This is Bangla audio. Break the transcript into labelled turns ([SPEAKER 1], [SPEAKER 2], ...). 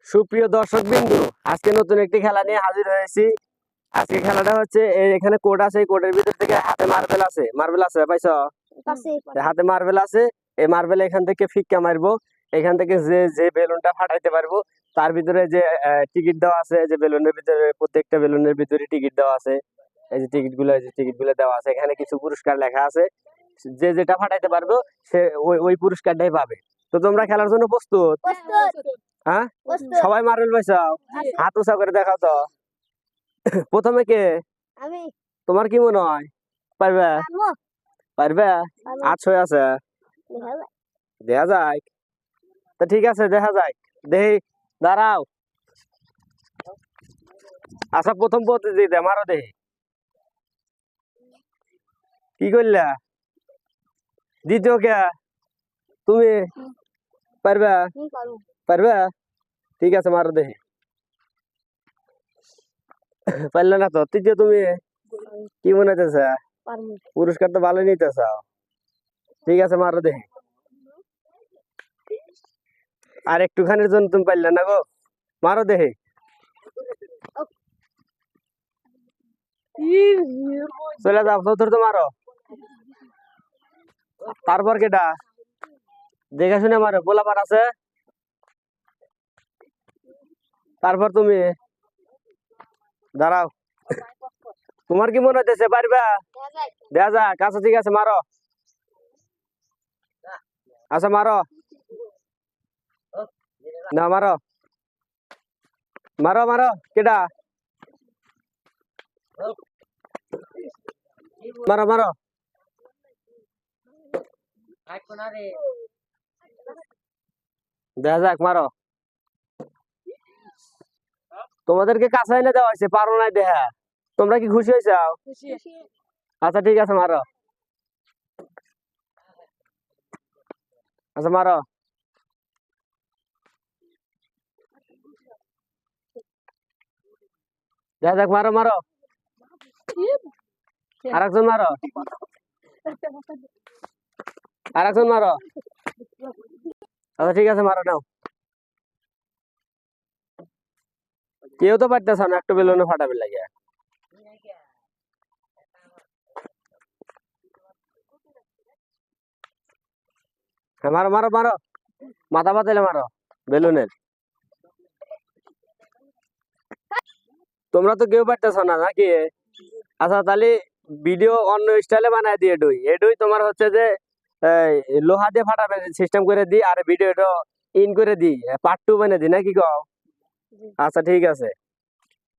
[SPEAKER 1] সুপ্রিয় দর্শক বিন্দু, আজকে নতুন একটি খেলা নিয়ে হাজির হয়েছি। আজকে খেলাটা হচ্ছে এখানে কোড আছে, এই কোডের ভিতর থেকে হাতে মার্বেল আছে, পাইছো? হাতে মার্বেল আছে, এই মার্বেল এখান থেকে ফিক্কা মারবো। এখান থেকে যে যে বেলুনটা ফাটাইতে পারবো তার ভিতরে যে টিকিট দেওয়া আছে, যে বেলুনের ভিতরে প্রত্যেকটা বেলুনের ভিতরে টিকিট দেওয়া আছে। এই যে টিকিট গুলো দেওয়া আছে, এখানে কিছু পুরস্কার লেখা আছে। যে যেটা ফাটাইতে পারবো সে ওই পুরস্কারটাই পাবে। তো তোমরা খেলার জন্য প্রস্তুত? হ্যাঁ, সবাই মার্বেল পাইছাও? হাত উঁচা করে দেখাও তো। প্রথমে কে? তোমার কি মনে হয় পারবে? পারবে? আচ্ছা আছে, দেখা যায়। তো ঠিক আছে, দেখা যায়। দেখি, দাঁড়াও। আচ্ছা, প্রথম প্রতিযোগিতা মারো দেখি। কি করলা? দ্বিতীয় কে? তুমি পারবে? পারবে? ঠিক আছে, মারো দেখি। পারলে না তো। তৃতীয় তুমি? কি মনে হইতেছে? পুরস্কার তো ভালো নিতেছ। ঠিক আছে, মারো দেখি। আর একটুখানির জন্য তুমি পারলে না গো, মারো দেখি। চলে যাও, চতুর্থ মারো। তারপর কেটা? দেখে শুনে মারো, পোলাপান আছে। তারপর তুমি দাঁড়াও। তোমার কি মনে হইতেছে পারবা? দেখা যাক। আচ্ছা ঠিক আছে, মারো। আচ্ছা মারো, না মারো, মারো মারো। কেটা? মারো মারো। দেখা যাক, মারো। তোমাদেরকে কাছে এনে দেওয়া হয়েছে, পারো নাই দেখা। তোমরা কি খুশি হয়েছে? আচ্ছা ঠিক আছে, মারো। আচ্ছা মারো। দেখা যাক, মারো মারো। আরেকজন মারো, আরেকজন মারো। আচ্ছা ঠিক আছে, মারো নাও। কেউ তো পারতেছ না, একটু বেলুনে ফাটাবে লাগে। মারো মারো মারো, মাথা পাতালে মারো বেলুনের। তোমরা তো কেউ পারতেছ না নাকি? আচ্ছা তাহলে ভিডিও অন্য স্টাইলে বানায় দিয়ে এডুই তোমার হচ্ছে যে লোহা দিয়ে ফাটাবে সিস্টেম করে দিই, আর ভিডিওটা ইন করে দিই, পার্ট 2 বানিয়ে দিই নাকি কও? আচ্ছা ঠিক আছে।